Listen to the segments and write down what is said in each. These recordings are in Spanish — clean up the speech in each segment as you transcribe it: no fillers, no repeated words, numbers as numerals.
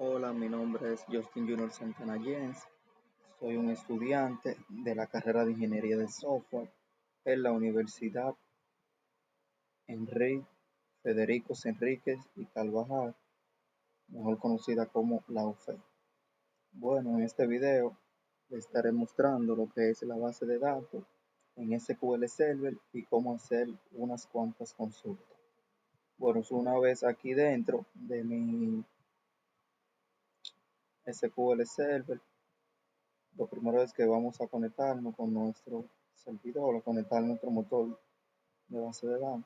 Hola, mi nombre es Justin Junior Santana Jens. Soy un estudiante de la carrera de Ingeniería de Software en la Universidad Enrique Federico Enríquez y Carvajal, mejor conocida como la UFE. Bueno, en este video les estaré mostrando lo que es la base de datos en SQL Server y cómo hacer unas cuantas consultas. Bueno, una vez aquí dentro de mi SQL Server, lo primero es que vamos a conectarnos con nuestro servidor o conectar nuestro motor de base de datos.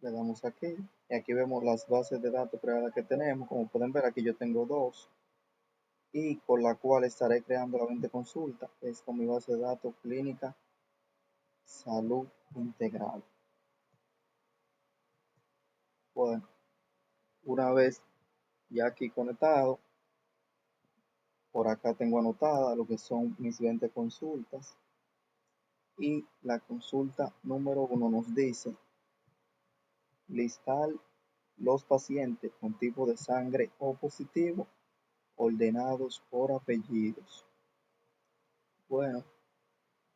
Le damos aquí y aquí vemos las bases de datos creadas que tenemos. Como pueden ver, aquí yo tengo dos y con la cual estaré creando la 20 consulta. Es con mi base de datos clínica salud integral. Bueno, una vez ya aquí conectado, por acá tengo anotada lo que son mis 20 consultas y la consulta número 1 nos dice listar los pacientes con tipo de sangre O positivo ordenados por apellidos. Bueno,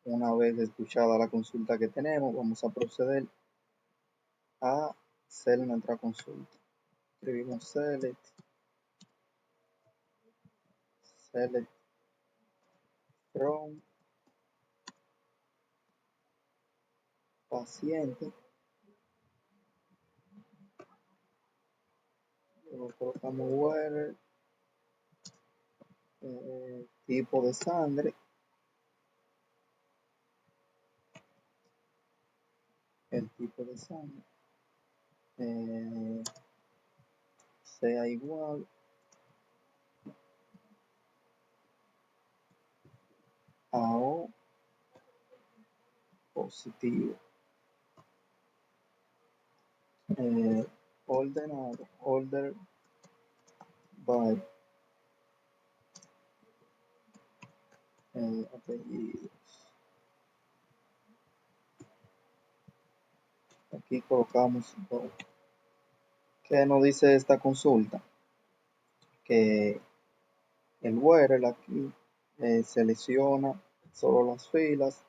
una vez escuchada la consulta que tenemos, vamos a proceder a hacer nuestra consulta. Escribimos select from paciente. Luego colocamos where, tipo de sangre, el tipo de sangre sea igual a O positivo. Ordenado, order by apellidos. Aquí colocamos todo. ¿Qué nos dice esta consulta? Que el URL aquí selecciona solo las filas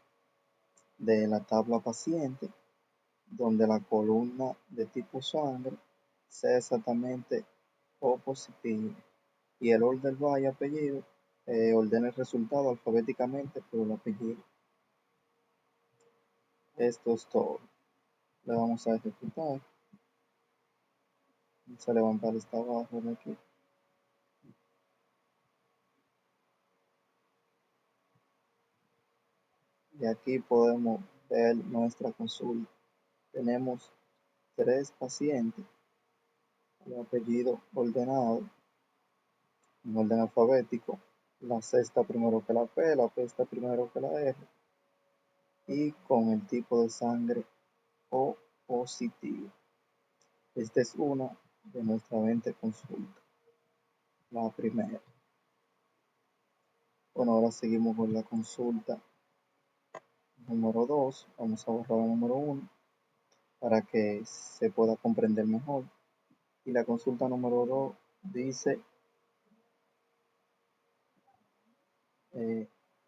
de la tabla paciente, donde la columna de tipo sangre sea exactamente O positivo y el order by apellido ordena el resultado alfabéticamente por el apellido. Esto es todo. Le vamos a ejecutar. Vamos a levantar esta barra de aquí. Y aquí podemos ver nuestra consulta. Tenemos 3 pacientes, el apellido ordenado en orden alfabético. La C está primero que la P, la P está primero que la R. Y con el tipo de sangre O positivo. Esta es una de nuestras 20 consultas. La primera. Bueno, ahora seguimos con la consulta número 2. Vamos a borrar la número 1 para que se pueda comprender mejor. Y la consulta número 2 dice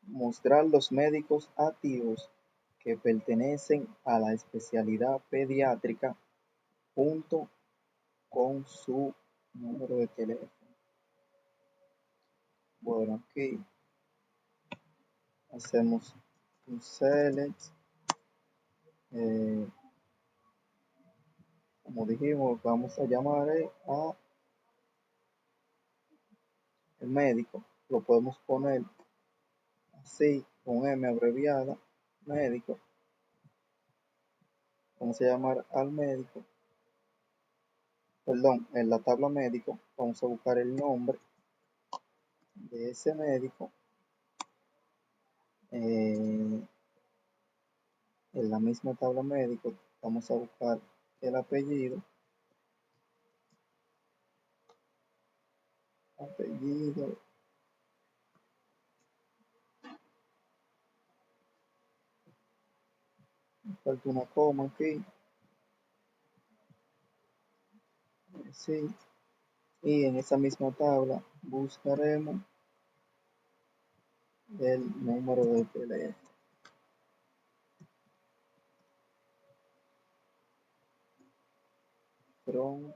mostrar los médicos activos que pertenecen a la especialidad pediátrica junto con su número de teléfono. Bueno, aquí hacemos un select. Como dijimos, vamos a llamar a el médico. Lo podemos poner así, con M abreviada, médico. Vamos a llamar al médico. Perdón, en la tabla médico vamos a buscar el nombre de ese médico. En la misma tabla médico vamos a buscar el apellido. Falta una coma aquí. sí, y en esa misma tabla buscaremos el número de teléfono. From,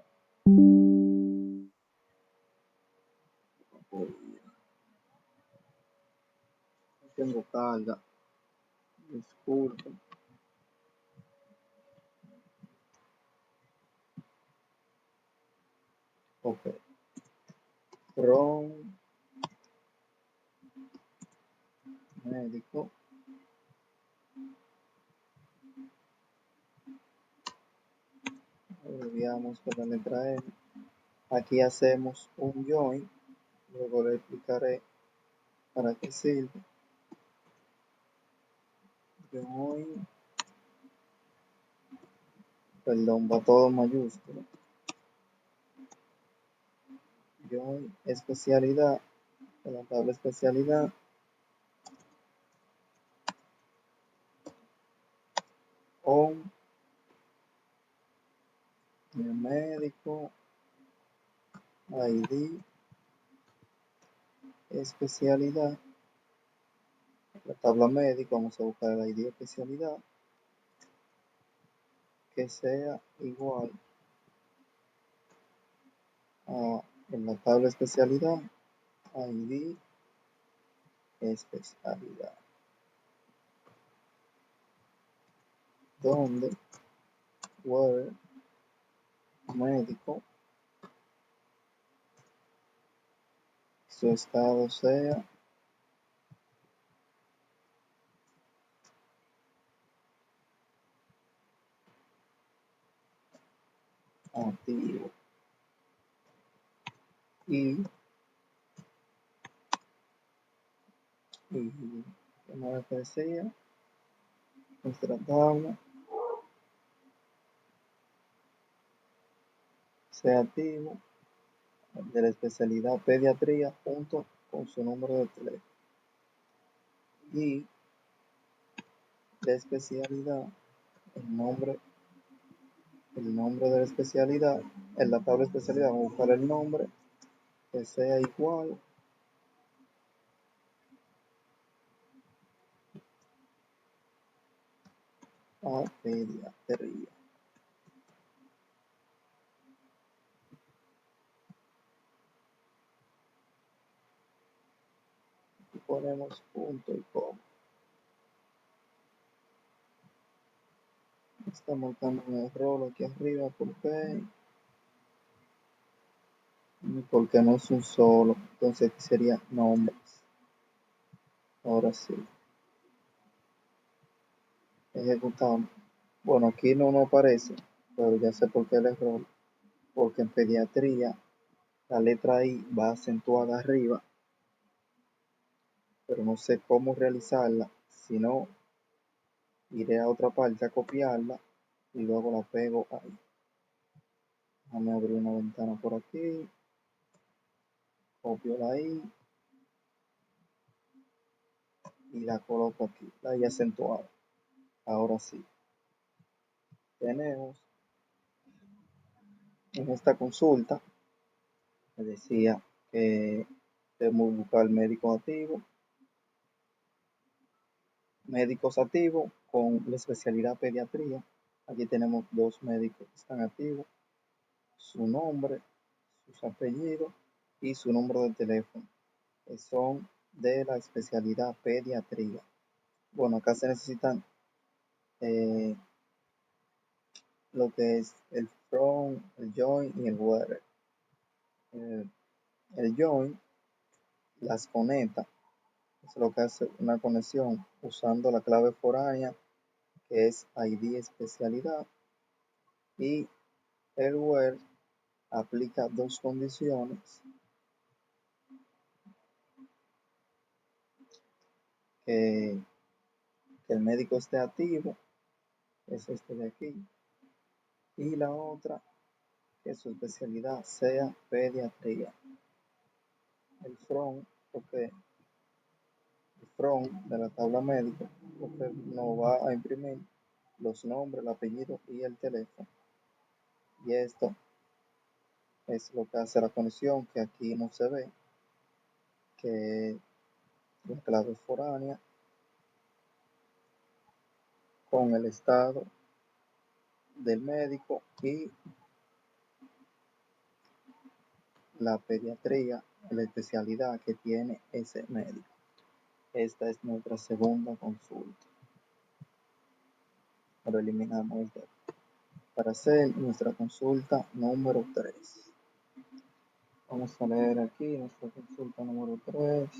no tengo carga, disculpen. Ok, from médico, abreviamos por la letra M. Aquí hacemos un join, luego le explicaré para qué sirve. Join, perdón, va todo en mayúscula. Join especialidad, en la tabla especialidad, on, el médico, ID, especialidad, la tabla médica, vamos a buscar el ID especialidad, que sea igual a, en la tabla especialidad, ID especialidad, donde where médico, su estado sea activo y como les decía, nuestra tabla sea activo de la especialidad pediatría junto con su número de teléfono y de especialidad el nombre de la especialidad en la tabla especialidad vamos a buscar el nombre que sea igual a pediatría. Y ponemos punto y coma. Está marcando un error aquí arriba porque no es un solo, entonces aquí sería nombres. Ahora sí, ejecutamos. Bueno, aquí no nos aparece, pero ya sé por qué el error, porque en pediatría la letra I va acentuada arriba, pero no sé cómo realizarla, si no, iré a otra parte a copiarla y luego la pego ahí. Déjame abrir una ventana por aquí, copio la I y la coloco aquí, la I acentuada. Ahora sí, tenemos en esta consulta, me decía que debemos buscar médicos activos con la especialidad pediatría. Aquí tenemos dos médicos que están activos, su nombre, sus apellidos y su número de teléfono, que son de la especialidad pediatría. Bueno, acá se necesitan eh, lo que es el from, el join y el where. El join las conecta, es lo que hace una conexión usando la clave foránea que es ID especialidad y el where aplica dos condiciones que, que el médico esté activo, es este de aquí, y la otra que su especialidad sea pediatría. El from, porque el from de la tabla médica, porque nos va a imprimir los nombres, el apellido y el teléfono. Y esto es lo que hace la conexión, que aquí no se ve, que la clave foránea con el estado del médico y la pediatría, la especialidad que tiene ese médico. Esta es nuestra segunda consulta. Ahora eliminamos esto para hacer nuestra consulta número 3. Vamos a leer aquí nuestra consulta número 3.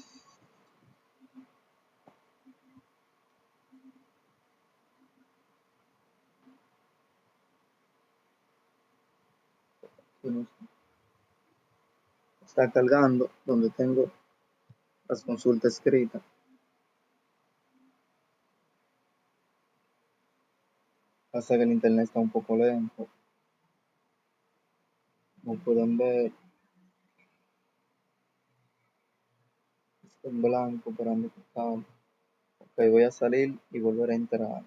Está cargando donde tengo las consultas escritas. Pasa que el internet está un poco lento. Como pueden ver, está en blanco para mi total. Ok, voy a salir y volver a entrar.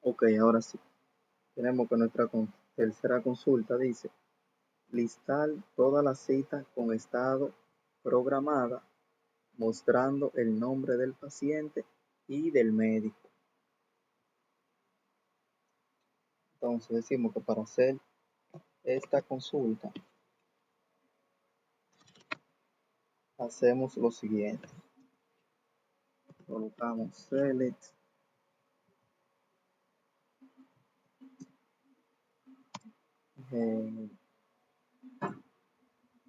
Ok, ahora sí. Tenemos que nuestra tercera consulta dice: listar todas las citas con estado programada, mostrando el nombre del paciente y del médico. Entonces decimos que para hacer esta consulta hacemos lo siguiente. Colocamos select.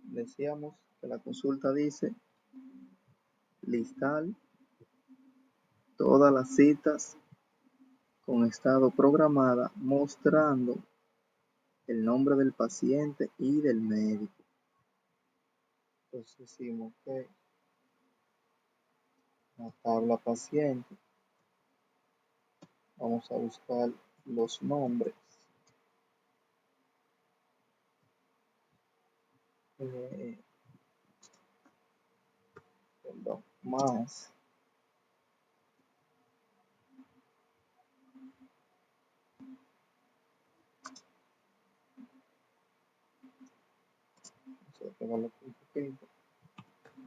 Decíamos que la consulta dice listar todas las citas con estado programada, mostrando el nombre del paciente y del médico. Entonces decimos que la tabla paciente, vamos a buscar los nombres. Perdón, más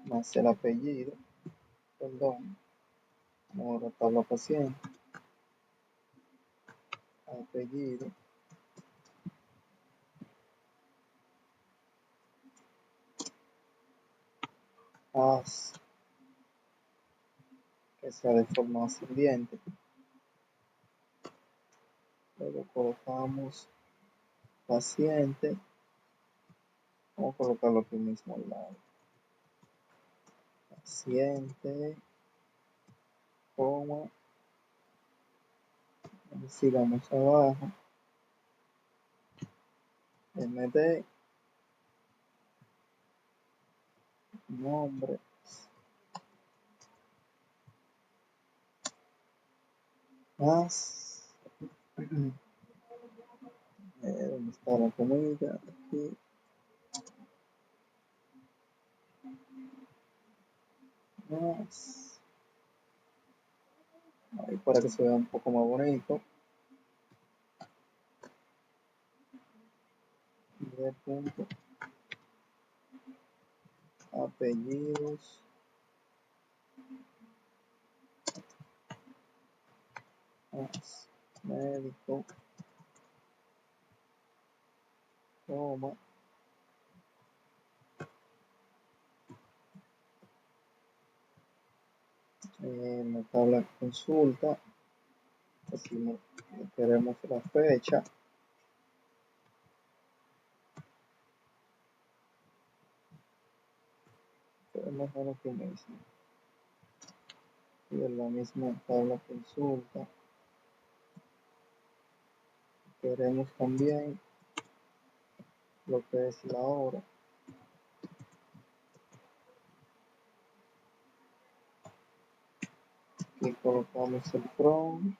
más el apellido, perdón, ahora tabla paciente, apellido, haz que sea de forma ascendiente, luego colocamos paciente, vamos a colocarlo aquí mismo al lado, paciente, coma, sigamos abajo, MD, nombre, más, ¿dónde está la comida? Aquí, más, ahí para que se vea un poco más bonito, de punto, apellidos, más, médico, coma, en la tabla consulta, decimos que queremos la fecha, queremos aquí mismo, y en la misma tabla consulta queremos también lo que es la hora, y colocamos el from,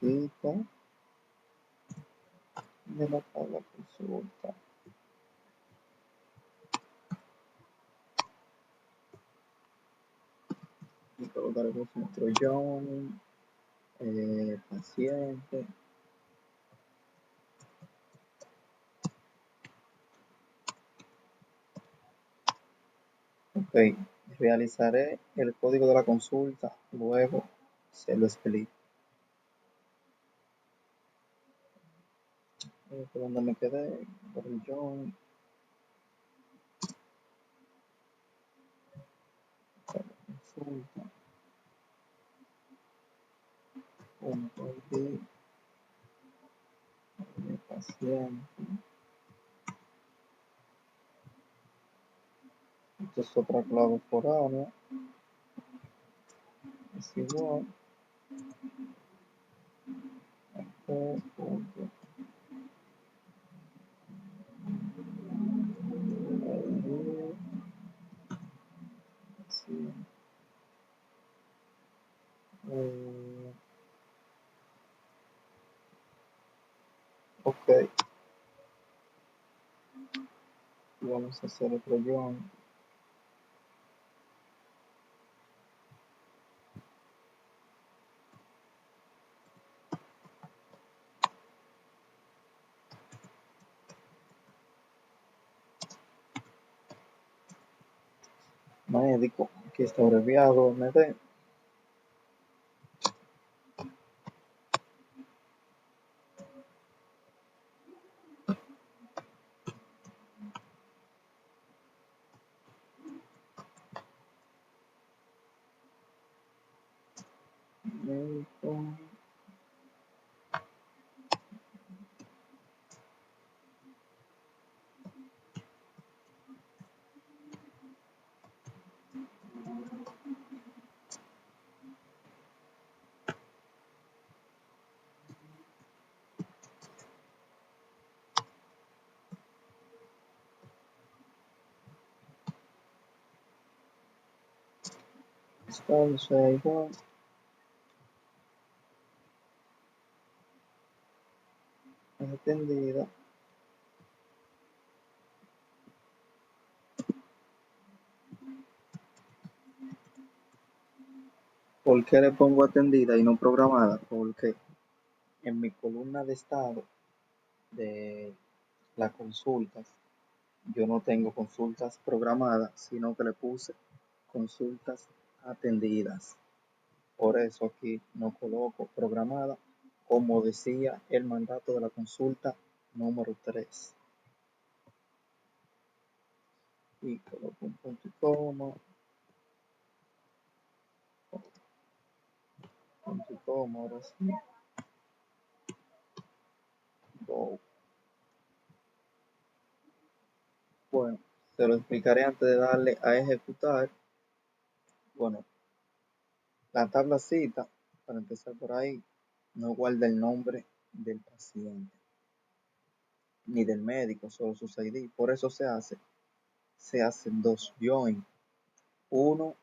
cita, de la tabla consulta. Y colocaremos nuestro John, paciente. Ok, realizaré el código de la consulta, luego se lo explico. Por donde me quedé, por el John, consulta, punto ID, de paciente. Esto es otra clave foránea, es igual a P punto ID, paciente. Ok, y vamos a hacer otro John. Médico, aquí está abreviado MD. Médico, está igual. Atendida. ¿Por qué le pongo atendida y no programada? Porque en mi columna de estado de las consultas, yo no tengo consultas programadas, sino que le puse consultas atendidas. Por eso aquí no coloco programada, como decía el mandato de la consulta número 3. Y coloco un punto y coma, punto y coma, ahora sí. Go. Bueno, se lo explicaré antes de darle a ejecutar. Bueno, la tabla cita, para empezar por ahí, no guarda el nombre del paciente ni del médico, solo sus ID. Por eso se hacen dos join, uno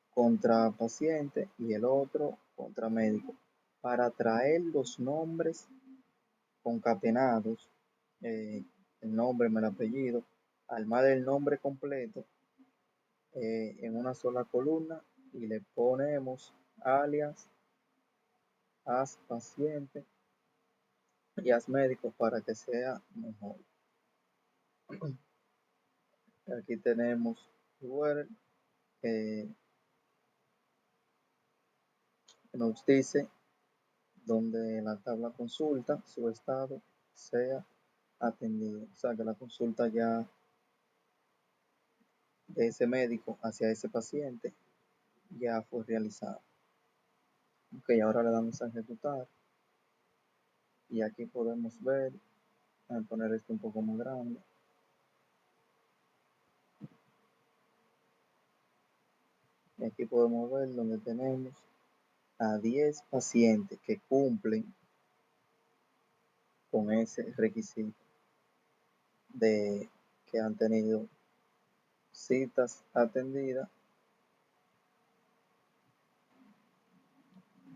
contra paciente y el otro contra médico, para traer los nombres concatenados, el nombre, el apellido, armar el nombre completo en una sola columna y le ponemos alias, as paciente y as médico para que sea mejor. Aquí tenemos URL que nos dice donde la tabla consulta su estado sea atendido, o sea que la consulta ya de ese médico hacia ese paciente ya fue realizada. Ok, ahora le damos a ejecutar y aquí podemos ver, voy a poner esto un poco más grande. Y aquí podemos ver donde tenemos a 10 pacientes que cumplen con ese requisito de que han tenido citas atendidas.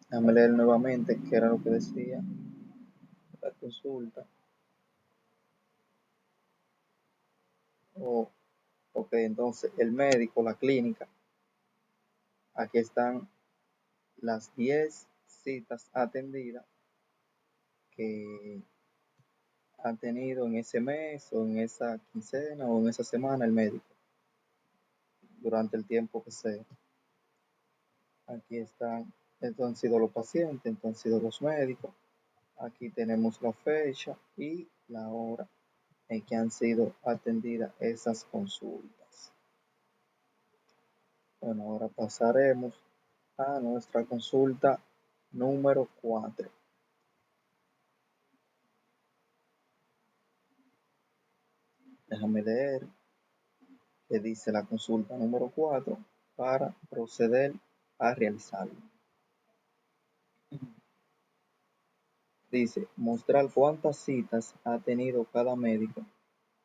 Déjame leer nuevamente qué era lo que decía la consulta. Ok, entonces el médico, la clínica, aquí están las 10 citas atendidas que ha tenido en ese mes o en esa quincena o en esa semana el médico durante el tiempo que sea. Aquí están, estos han sido los pacientes, estos han sido los médicos. Aquí tenemos la fecha y la hora en que han sido atendidas esas consultas. Bueno, ahora pasaremos a nuestra consulta número 4. Déjame leer qué dice la consulta número 4 para proceder a realizarlo. Dice, mostrar cuántas citas ha tenido cada médico,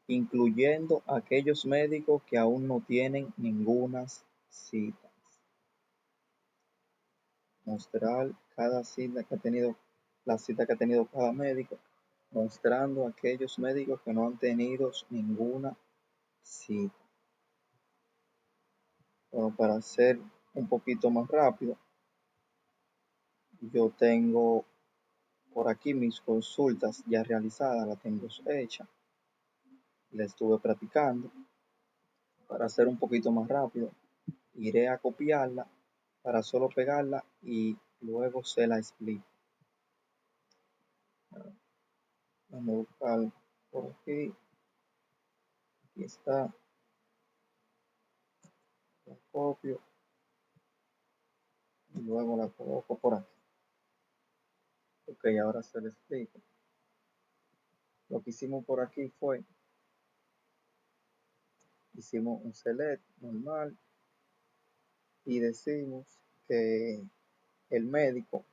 incluyendo aquellos médicos que aún no tienen ninguna cita. Mostrar cada cita que ha tenido, la cita que ha tenido cada médico, mostrando aquellos médicos que no han tenido ninguna cita. Bueno, para ser un poquito más rápido, yo tengo por aquí mis consultas ya realizadas, las tengo hechas, la estuve practicando. Para ser un poquito más rápido, iré a copiarla para solo pegarla y luego se la explico. Vamos a buscar por aquí. Aquí está. La copio y luego la coloco por aquí. Ok, ahora se la explico. Lo que hicimos por aquí fue, hicimos un select normal y decimos que el médico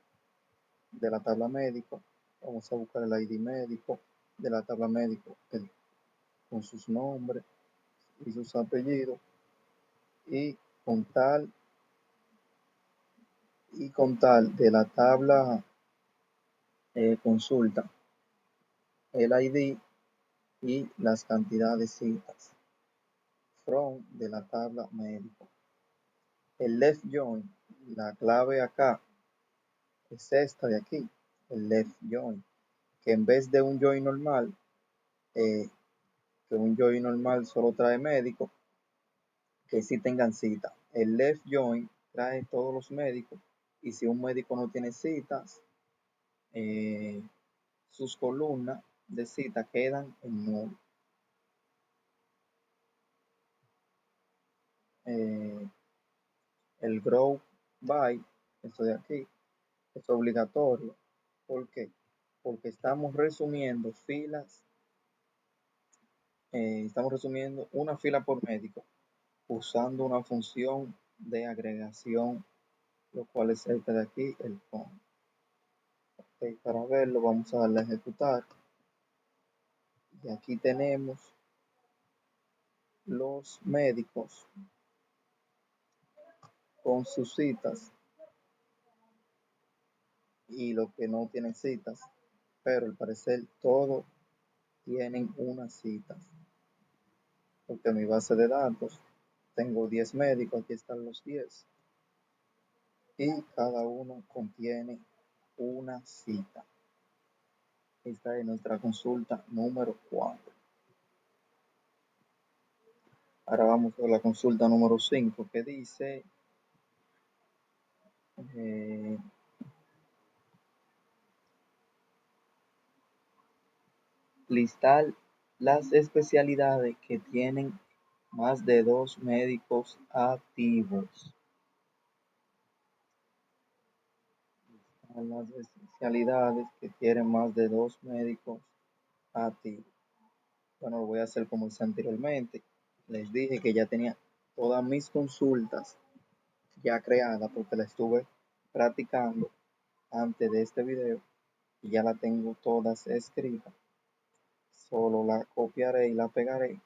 de la tabla médico, vamos a buscar el ID médico de la tabla médico con sus nombres y sus apellidos y contar de la tabla consulta el ID y las cantidades de citas from de la tabla médico. El left join, la clave acá es esta de aquí, el left join, que en vez de un join normal, que un join normal solo trae médico, que sí tengan cita. El left join trae todos los médicos y si un médico no tiene citas, sus columnas de cita quedan en null. El grow by, esto de aquí, es obligatorio. ¿Por qué? Porque estamos resumiendo filas, estamos resumiendo una fila por médico usando una función de agregación, lo cual es esta de aquí, el com. Okay, para verlo vamos a darle a ejecutar y aquí tenemos los médicos con sus citas y los que no tienen citas, pero al parecer todos tienen una cita, porque en mi base de datos tengo 10 médicos, aquí están los 10 y cada uno contiene una cita. Esta es nuestra consulta número 4. Ahora vamos a la consulta número 5 que dice listar las especialidades que tienen más de 2 médicos activos. Las especialidades que tienen más de 2 médicos activos. Bueno, lo voy a hacer como hice anteriormente. Les dije que ya tenía todas mis consultas ya creadas porque la estuve practicando antes de este video y ya la tengo todas escritas. Solo la copiaré y la pegaré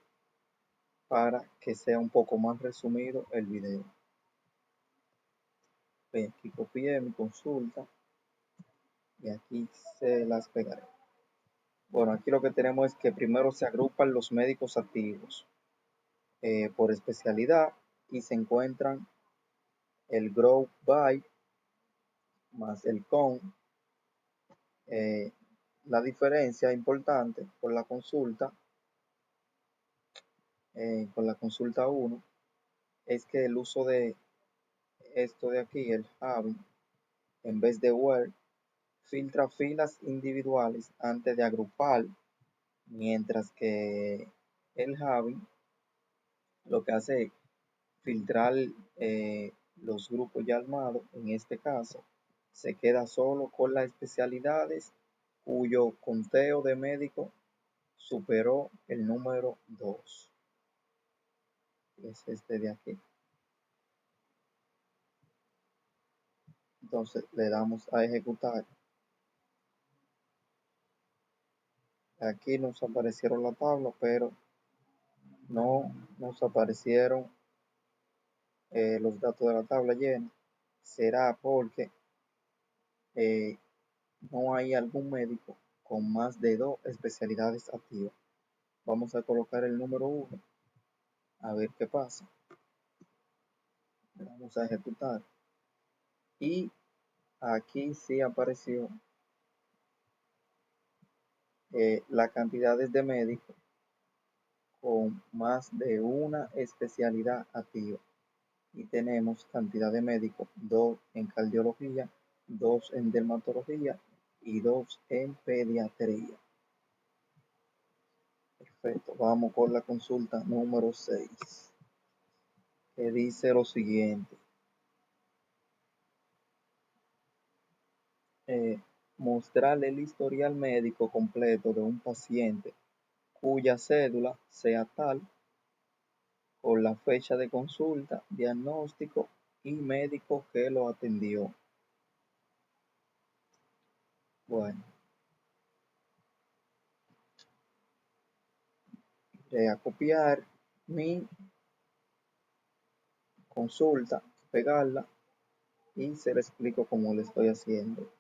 para que sea un poco más resumido el video. Aquí copié mi consulta y aquí se las pegaré. Bueno, aquí lo que tenemos es que primero se agrupan los médicos activos. por especialidad y se encuentran el Group By más el Con. La diferencia importante con la consulta 1 es que el uso de esto de aquí, el having, en vez de where, filtra filas individuales antes de agrupar, mientras que el having lo que hace es filtrar los grupos ya armados. En este caso, se queda solo con las especialidades cuyo conteo de médicos superó el número 2. Es este de aquí. Entonces le damos a ejecutar. Aquí nos aparecieron la tabla, pero no nos aparecieron los datos de la tabla llena. Será porque no hay algún médico con más de 2 especialidades activas. Vamos a colocar el número 1 a ver qué pasa. Vamos a ejecutar. Y aquí sí apareció la cantidades de médicos con más de una especialidad activa. Y tenemos cantidad de médicos, 2 en cardiología, 2 en dermatología y 2 en pediatría. Perfecto, vamos con la consulta número 6, que dice lo siguiente. Mostrarle el historial médico completo de un paciente cuya cédula sea tal, con la fecha de consulta, diagnóstico y médico que lo atendió. Bueno, voy a copiar mi consulta, pegarla y se le explico cómo le estoy haciendo.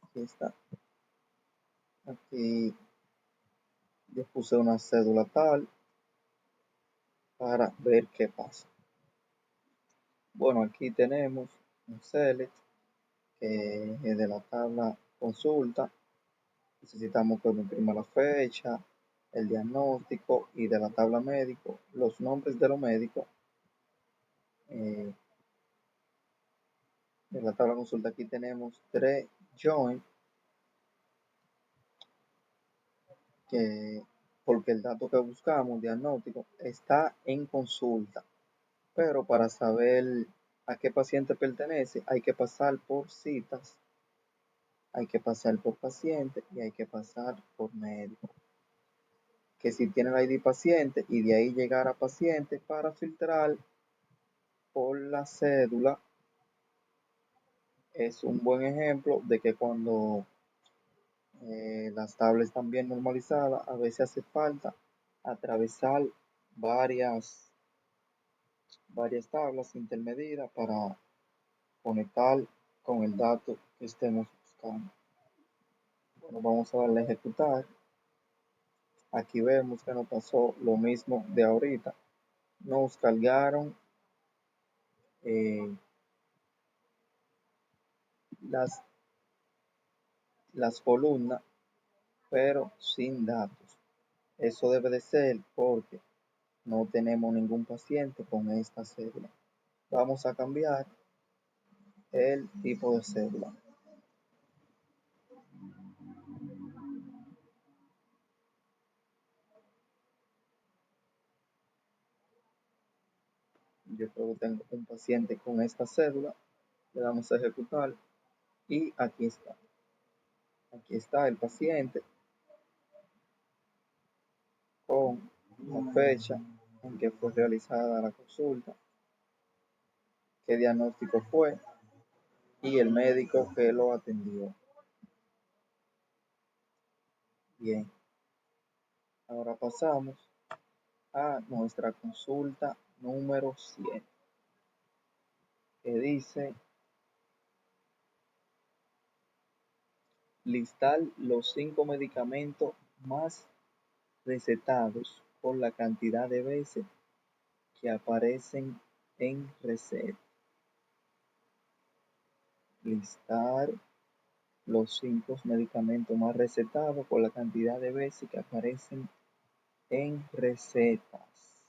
Aquí está. Aquí yo puse una cédula tal para ver qué pasa. Bueno, aquí tenemos un select que es de la tabla consulta. Necesitamos que me imprima la fecha, el diagnóstico y de la tabla médico, los nombres de los médicos. De la tabla consulta aquí tenemos 3 join, porque el dato que buscamos, diagnóstico, está en consulta. Pero para saber a qué paciente pertenece, hay que pasar por citas, hay que pasar por paciente y hay que pasar por médico. Que si tiene el ID paciente y de ahí llegar a paciente para filtrar por la cédula, es un buen ejemplo de que cuando las tablas están bien normalizadas, a veces hace falta atravesar varias tablas intermedias para conectar con el dato que estemos buscando. Bueno, vamos a darle a ejecutar. Aquí vemos que nos pasó lo mismo de ahorita. Nos cargaron las columnas, pero sin datos. Eso debe de ser porque no tenemos ningún paciente con esta cédula. Vamos a cambiar el tipo de cédula. Yo creo que tengo un paciente con esta cédula. Le damos a ejecutar y aquí está. Aquí está el paciente con la fecha en que fue realizada la consulta, qué diagnóstico fue y el médico que lo atendió. Bien, ahora pasamos a nuestra consulta número 100, que dice listar los 5 medicamentos más recetados por la cantidad de veces que aparecen en receta. Listar los 5 medicamentos más recetados por la cantidad de veces que aparecen en recetas.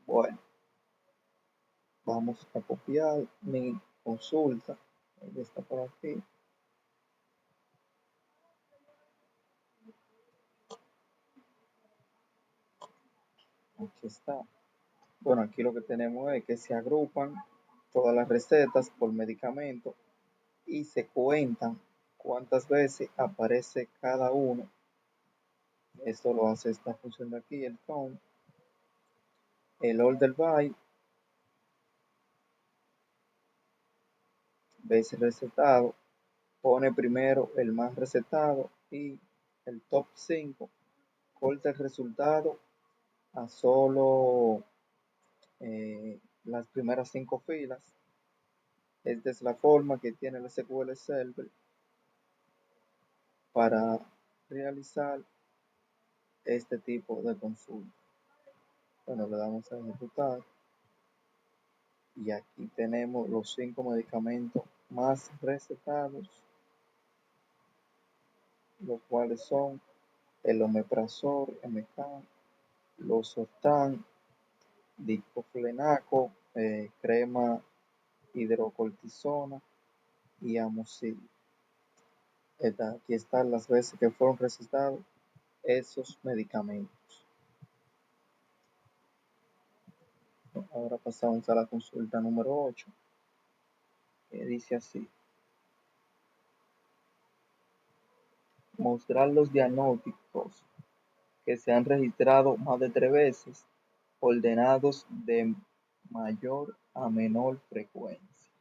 Bueno, vamos a copiar mi consulta. Ella está por aquí. Aquí está. Bueno, aquí lo que tenemos es que se agrupan todas las recetas por medicamento y se cuentan cuántas veces aparece cada uno. Esto lo hace esta función de aquí, el count. El order by, veces recetado, pone primero el más recetado y el top 5 corta el resultado a solo las primeras 5 filas. Esta es la forma que tiene el SQL Server para realizar este tipo de consulta. Bueno, le damos a ejecutar y aquí tenemos los 5 medicamentos más recetados, los cuales son el omeprazol, MK, losartán, diclofenaco, crema hidrocortisona y amoxicil. Aquí están las veces que fueron recetados esos medicamentos. Ahora pasamos a la consulta número 8, que dice así: mostrar los diagnósticos que se han registrado más de 3 veces, ordenados de mayor a menor frecuencia.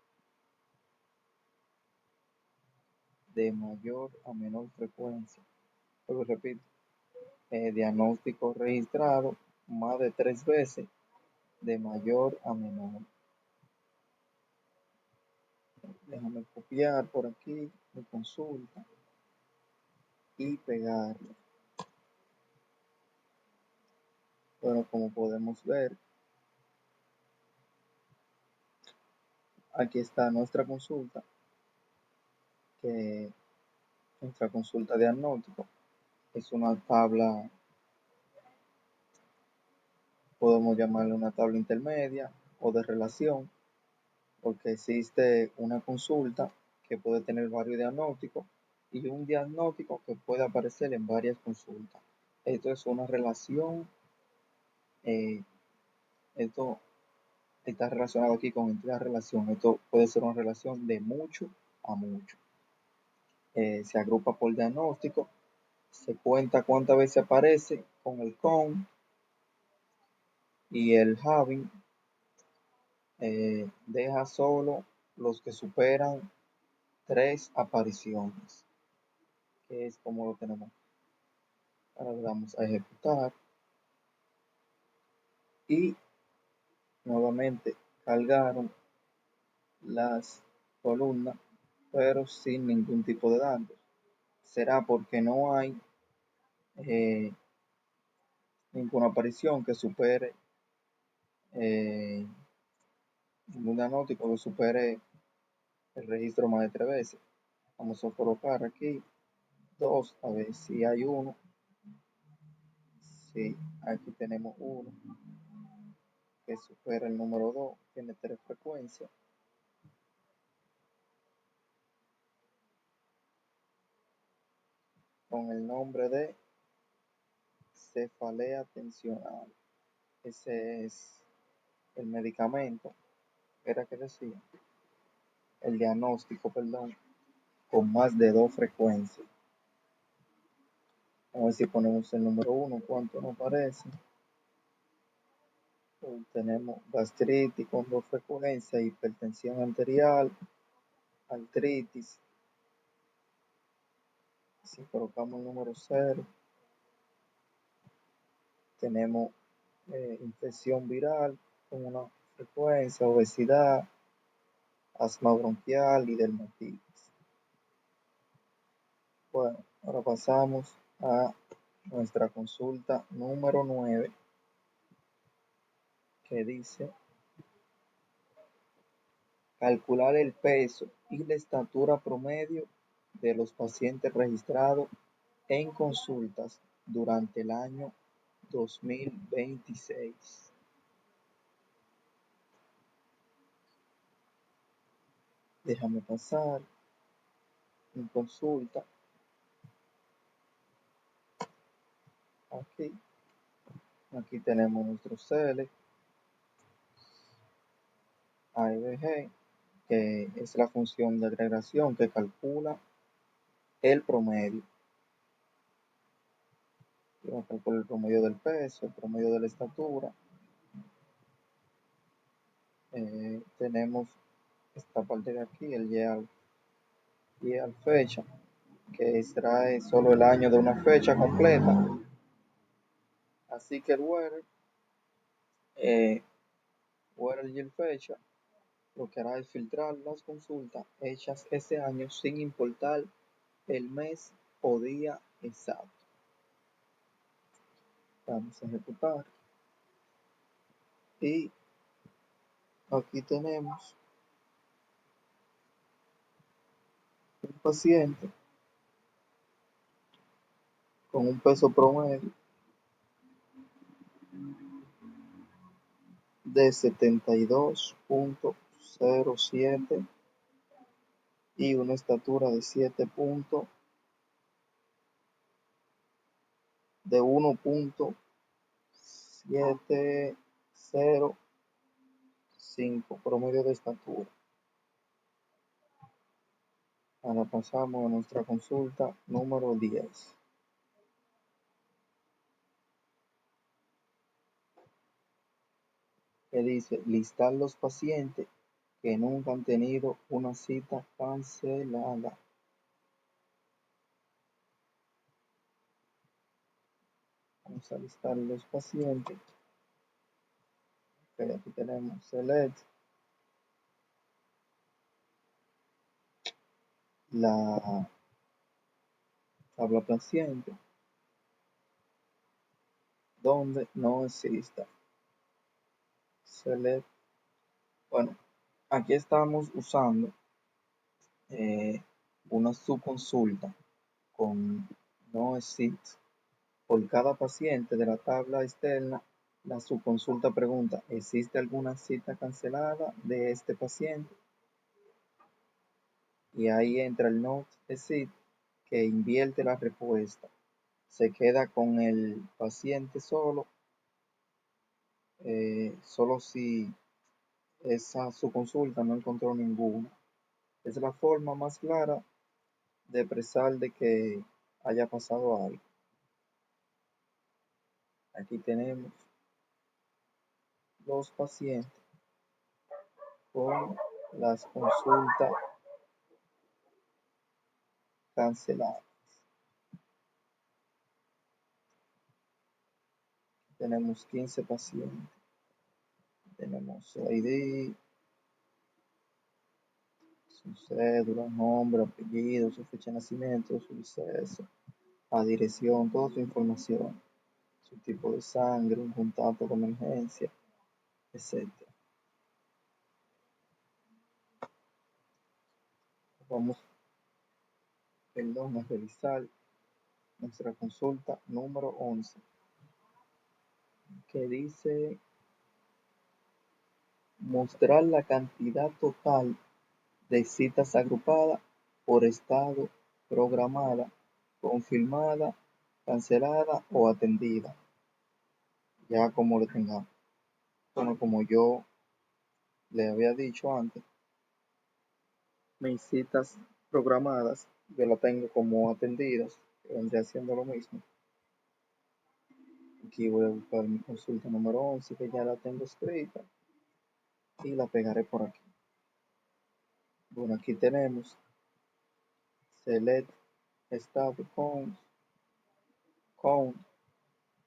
De mayor a menor frecuencia. Lo repito, diagnóstico registrado más de 3 veces, de mayor a menor. Déjame copiar por aquí mi consulta y pegarlo. Bueno, como podemos ver, aquí está nuestra consulta, que nuestra consulta diagnóstico es una tabla, podemos llamarle una tabla intermedia o de relación, porque existe una consulta que puede tener varios diagnósticos y un diagnóstico que puede aparecer en varias consultas. Esto es una relación, esto está relacionado aquí con entidad relación. Esto puede ser una relación de mucho a mucho. Se agrupa por diagnóstico, se cuenta cuántas veces aparece con el con y el having, deja solo los que superan 3 apariciones, que es como lo tenemos. Ahora le damos a ejecutar y nuevamente cargaron las columnas, pero sin ningún tipo de datos. Será porque no hay ninguna aparición que supere, ningún diagnóstico que supere el registro más de 3 veces. Vamos a colocar aquí 2, a ver si hay uno. Sí, aquí tenemos uno que supera el número 2, tiene 3 frecuencias. Con el nombre de cefalea tensional. Ese es el medicamento, era que decía, el diagnóstico, perdón, con más de 2 frecuencias. Vamos a ver si ponemos el número 1, cuánto nos parece. Pues tenemos gastritis con 2 frecuencias, hipertensión arterial, artritis. Si colocamos el número 0, tenemos infección viral con una frecuencia, obesidad, asma bronquial y dermatitis. Bueno, ahora pasamos a nuestra consulta número 9, que dice calcular el peso y la estatura promedio de los pacientes registrados en consultas durante el año 2026. Déjame pasar en consulta. Aquí, aquí tenemos nuestro select AVG, que es la función de agregación que calcula el promedio. Yo calculo el promedio del peso, el promedio de la estatura. Tenemos esta parte de aquí, el year fecha, que extrae solo el año de una fecha completa. Así que el where year fecha, lo que hará es filtrar las consultas hechas ese año sin importar el mes o día exacto. Vamos a ejecutar. Y aquí tenemos un paciente con un peso promedio de 72.07 y una estatura de 1.705 promedio de estatura. Ahora pasamos a nuestra consulta número 10, que dice listar los pacientes que nunca han tenido una cita cancelada. Vamos a listar los pacientes. Okay, aquí tenemos select la tabla paciente donde no exista. Select. Bueno, aquí estamos usando una subconsulta con no exist. Por cada paciente de la tabla externa, la subconsulta pregunta: ¿existe alguna cita cancelada de este paciente? Y ahí entra el no exist, que invierte la respuesta. Se queda con el paciente solo si esa subconsulta no encontró ninguna. Es la forma más clara de expresar de que haya pasado algo. Aquí tenemos los pacientes con las consultas canceladas. Tenemos 15 pacientes. Tenemos su ID, su cédula, nombre, apellido, su fecha de nacimiento, su sexo, la dirección, toda su información, su tipo de sangre, un contacto de emergencia, etc. Vamos, a revisar nuestra consulta número 11, que dice mostrar la cantidad total de citas agrupadas por estado, programada, confirmada, cancelada o atendida, ya como lo tengamos. Bueno, como yo le había dicho antes, mis citas programadas yo las tengo como atendidas, que vendría haciendo lo mismo. Aquí voy a buscar mi consulta número 11, que ya la tengo escrita, y la pegaré por aquí. Bueno, aquí tenemos select estado count,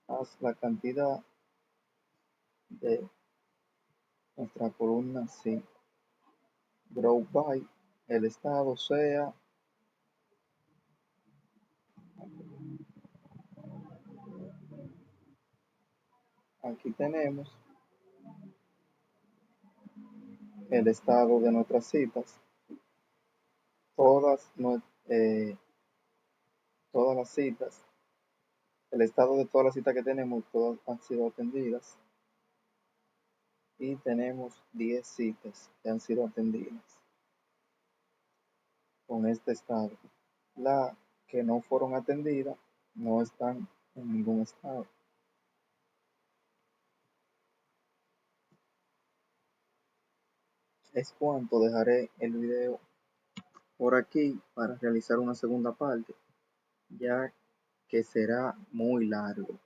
haz la cantidad de nuestra columna C, group by, el estado sea Aquí tenemos el estado de nuestras citas. Todas, todas las citas, el estado de todas las citas que tenemos, todas han sido atendidas. Y tenemos 10 citas que han sido atendidas con este estado. Las que no fueron atendidas no están en ningún estado. Es cuanto, dejaré el video por aquí para realizar una segunda parte, ya que será muy largo.